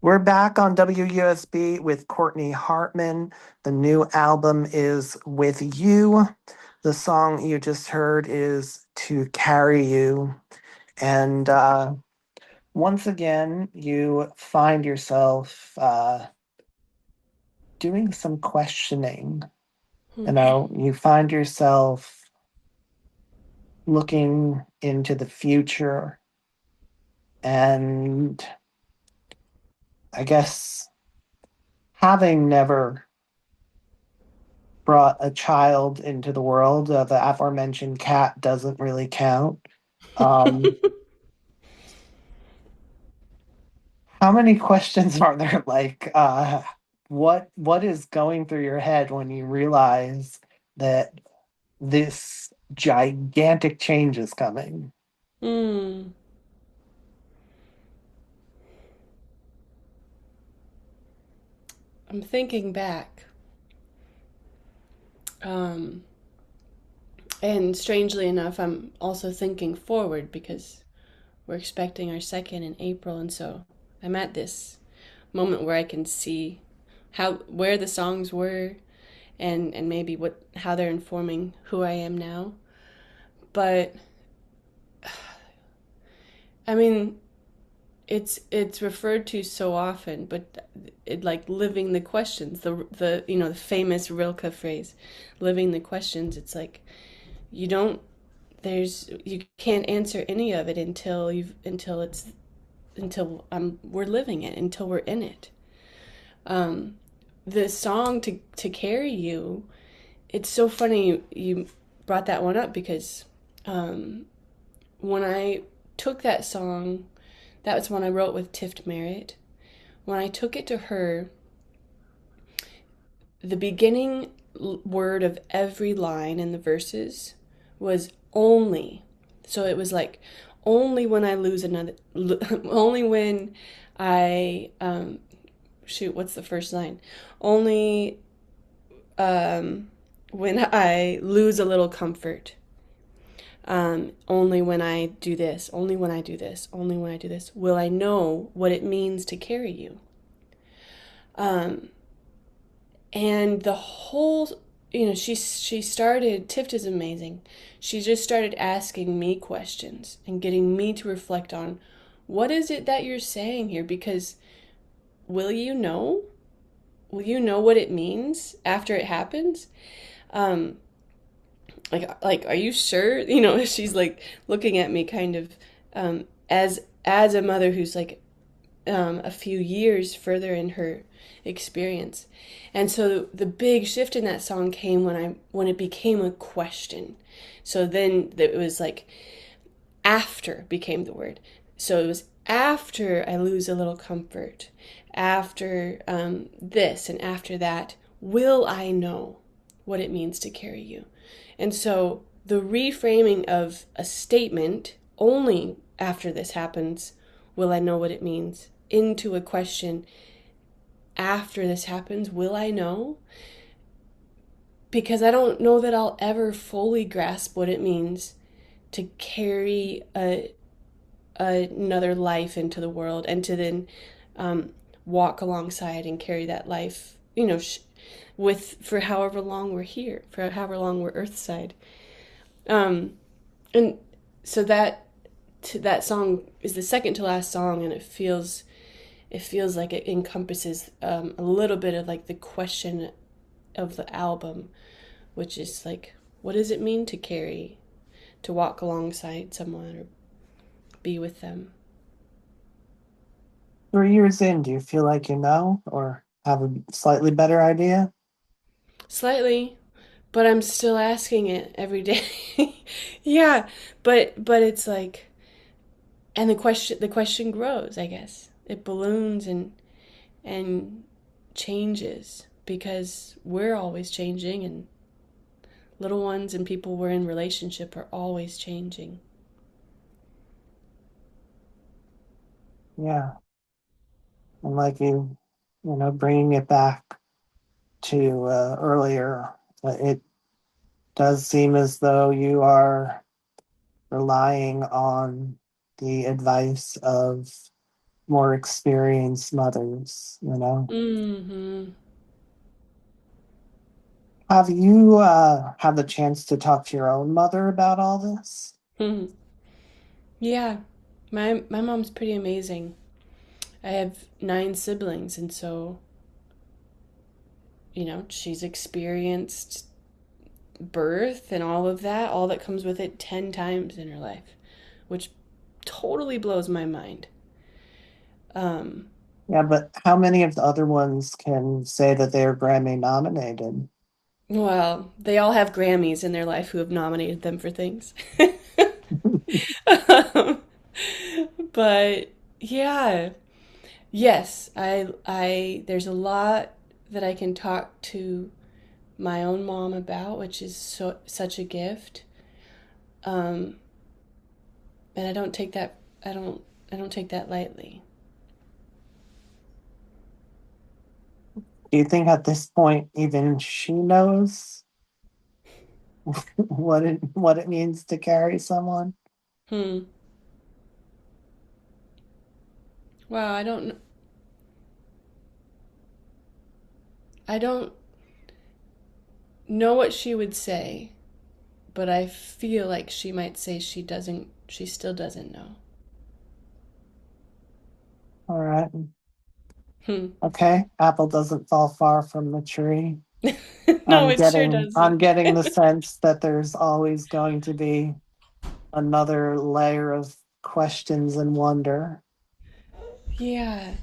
We're back on WUSB with Courtney Hartman. The new album is With You. The song you just heard is To Carry You. And once again, you find yourself doing some questioning. You find yourself looking into the future and I guess having never brought a child into the world. The aforementioned cat doesn't really count. Um, how many questions are there? What is going through your head when you realize that this gigantic change is coming? Hmm. I'm thinking back. Um, and strangely enough, I'm also thinking forward because we're expecting our second in April. And so I'm at this moment where I can see where the songs were and maybe how they're informing who I am now. But I mean, it's referred to so often, but it like living the questions, the famous Rilke phrase, living the questions. It's like you don't you can't answer any of it until we're living it, until we're in it. Um, the song to carry you. It's so funny you brought that one up because um, when I took that song, that was one I wrote with Tift Merritt. When I took it to her, the beginning word of every line in the verses was only. So it was like, only when I lose another, only when I, shoot, what's the first line? Only um, when I lose a little comfort. Only when I do this, only when I do this, only when I do this, will I know what it means to carry you. Um, and the whole, she started, Tift is amazing. She just started asking me questions and getting me to reflect on what is it that you're saying here? Because will you know? Will you know what it means after it happens? Um, are you sure? She's like looking at me kind of as a mother who's like a few years further in her experience. And so the big shift in that song came when it became a question. So then it was like after became the word. So it was after I lose a little comfort, after this and after that, will I know what it means to carry you? And so the reframing of a statement, only after this happens will I know what it means, into a question, after this happens, will I know? Because I don't know that I'll ever fully grasp what it means to carry another life into the world and to then walk alongside and carry that life, with for however long we're here, for however long we're earthside. Um, and so that song is the second to last song, and it feels like it encompasses a little bit of like the question of the album, which is like, what does it mean to carry, to walk alongside someone or be with them? 3 years in, do you feel like you know or have a slightly better idea? Slightly, but I'm still asking it every day. Yeah, but it's like, and the question grows, I guess. It balloons and changes because we're always changing, and little ones and people we're in relationship are always changing. Yeah. And like bringing it back to earlier, it does seem as though you are relying on the advice of more experienced mothers, you know. Mm-hmm. Have you had the chance to talk to your own mother about all this? Yeah, my mom's pretty amazing. I have 9 siblings, and so, she's experienced birth and all that comes with it 10 times in her life, which totally blows my mind. Um, Yeah, but how many of the other ones can say that they are Grammy nominated? well, they all have Grammys in their life who have nominated them for things. But yeah, yes, there's a lot that I can talk to my own mom about, which is such a gift. Um, and I don't take that lightly. Do you think at this point even she knows what it means to carry someone? Hmm. Wow, I don't know what she would say, but I feel like she might say she still doesn't know. All right. Hmm. Okay. Apple doesn't fall far from the tree. No, I'm it sure getting I'm doesn't. getting the sense that there's always going to be another layer of questions and wonder. Yeah.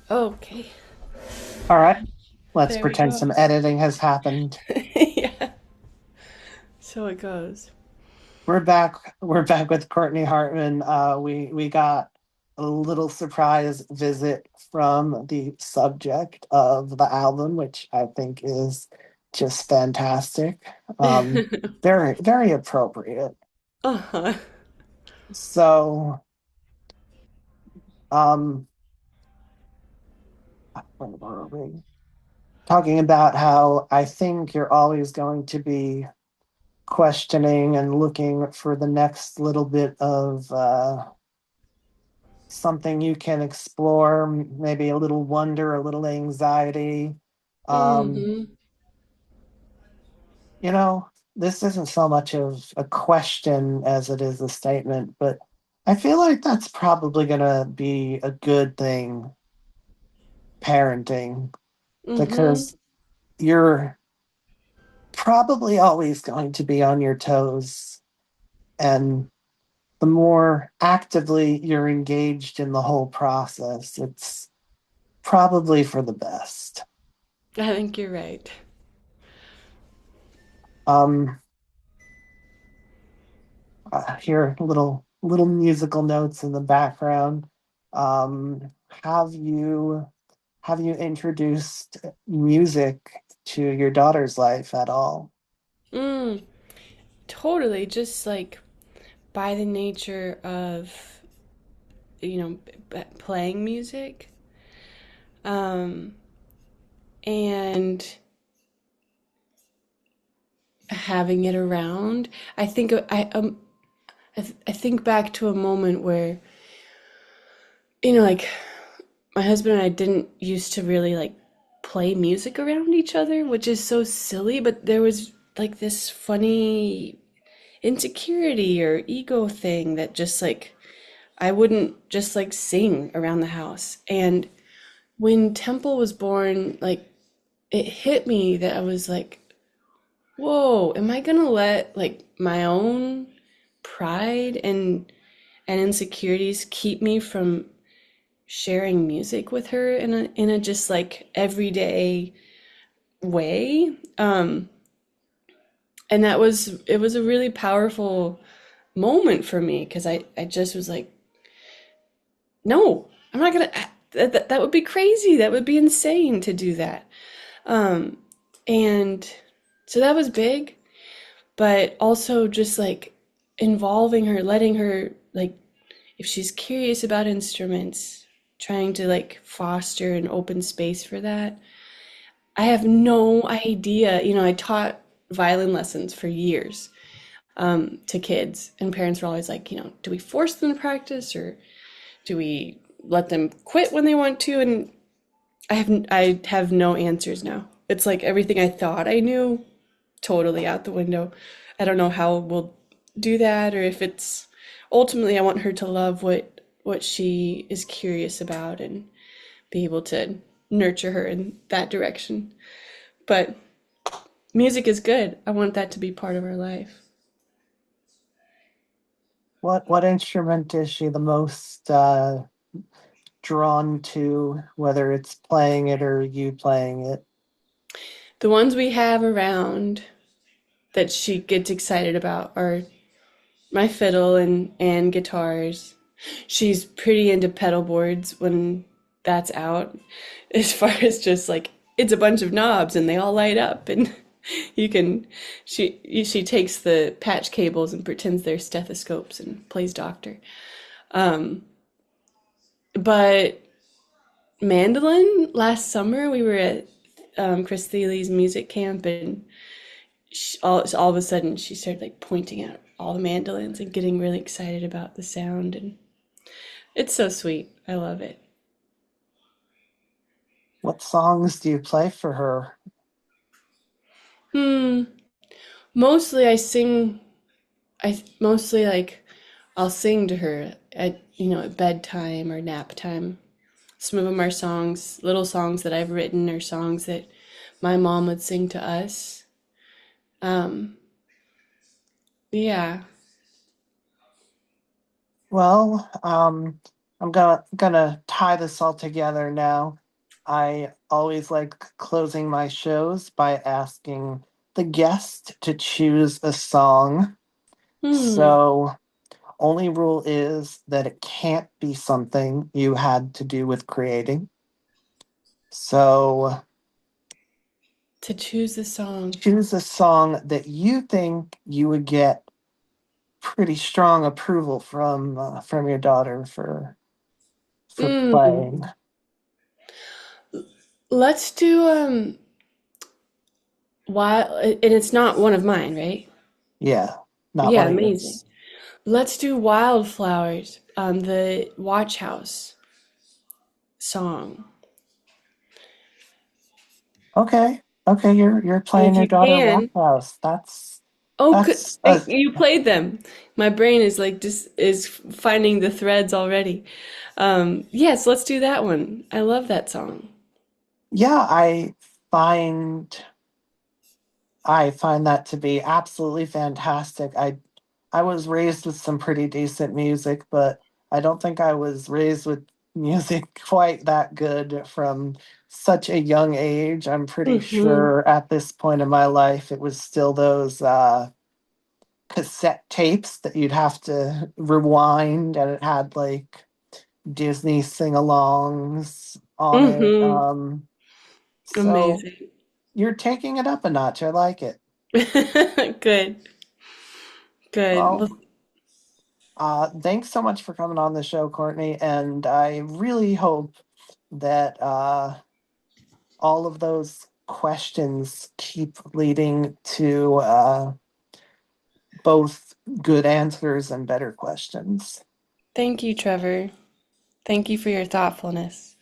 Okay. All right. Let's There we pretend go. some editing has happened. Yeah. So it goes. We're back. We're back with Courtney Hartman. We got a little surprise visit from the subject of the album, which I think is just fantastic. Very, very appropriate. Uh-huh. So, um, where were we? Talking about how I think you're always going to be questioning and looking for the next little bit of something you can explore, maybe a little wonder, a little anxiety. Um, Mm-hmm. you know, this isn't so much of a question as it is a statement, but I feel like that's probably going to be a good thing, parenting, Mm-hmm. because you're probably always going to be on your toes. And the more actively you're engaged in the whole process, it's probably for the best. I think you're right. Um, hear little musical notes in the background. Have you introduced music to your daughter's life at all? Mm, totally. Just like by the nature of, playing music. Um, and having it around. I think back to a moment where, like my husband and I didn't used to really like play music around each other, which is so silly, but there was like this funny insecurity or ego thing that just like I wouldn't just like sing around the house. And when Temple was born, like it hit me that I was like, whoa, am I gonna let like my own pride and insecurities keep me from sharing music with her in a just like everyday way? And it was a really powerful moment for me because I just was like, no, I'm not gonna that would be crazy. That would be insane to do that. Um, and so that was big, but also just like involving her, letting her like if she's curious about instruments, trying to like foster an open space for that. I have no idea. I taught violin lessons for years to kids, and parents were always like, do we force them to practice or do we let them quit when they want to? And I have no answers now. It's like everything I thought I knew, totally out the window. I don't know how we'll do that, or if it's ultimately I want her to love what she is curious about and be able to nurture her in that direction. But music is good. I want that to be part of our life. What instrument is she the most drawn to, whether it's playing it or you playing it? The ones we have around that she gets excited about are my fiddle and guitars. She's pretty into pedal boards when that's out, as far as just like it's a bunch of knobs and they all light up and you can she takes the patch cables and pretends they're stethoscopes and plays doctor. But mandolin, last summer we were at Chris Thiele's music camp, and all of a sudden she started like pointing at all the mandolins and getting really excited about the sound, and it's so sweet. I love it. What songs do you play for her? Hmm. Mostly I sing. Mostly like I'll sing to her at at bedtime or nap time. Some of them are songs, little songs that I've written or songs that my mom would sing to us. Um, yeah. Well, I'm gonna tie this all together now. I always like closing my shows by asking the guest to choose a song. Hmm. So, only rule is that it can't be something you had to do with creating. So, To choose the song. choose a song that you think you would get pretty strong approval from your daughter for Mm. playing. Let's do and it's not one of mine, right? Yeah, not Yeah, one of amazing. yours. Let's do Wildflowers, the Watch House song. Okay. Okay, you're And playing if your you daughter Wack can, House. oh, That's a you played them. My brain is like just is finding the threads already. Yes, let's do that one. I love that song. yeah, find I find that to be absolutely fantastic. I was raised with some pretty decent music, but I don't think I was raised with music quite that good from such a young age. I'm pretty Hmm. sure at this point in my life it was still those cassette tapes that you'd have to rewind, and it had like Disney sing-alongs on it. Hmm. So Amazing. you're taking it up a notch. I like it. Good. Good. Well, Well, thanks so much for coming on the show, Courtney, and I really hope that all of those questions keep leading to both good answers and better questions. thank you, Trevor. Thank you for your thoughtfulness.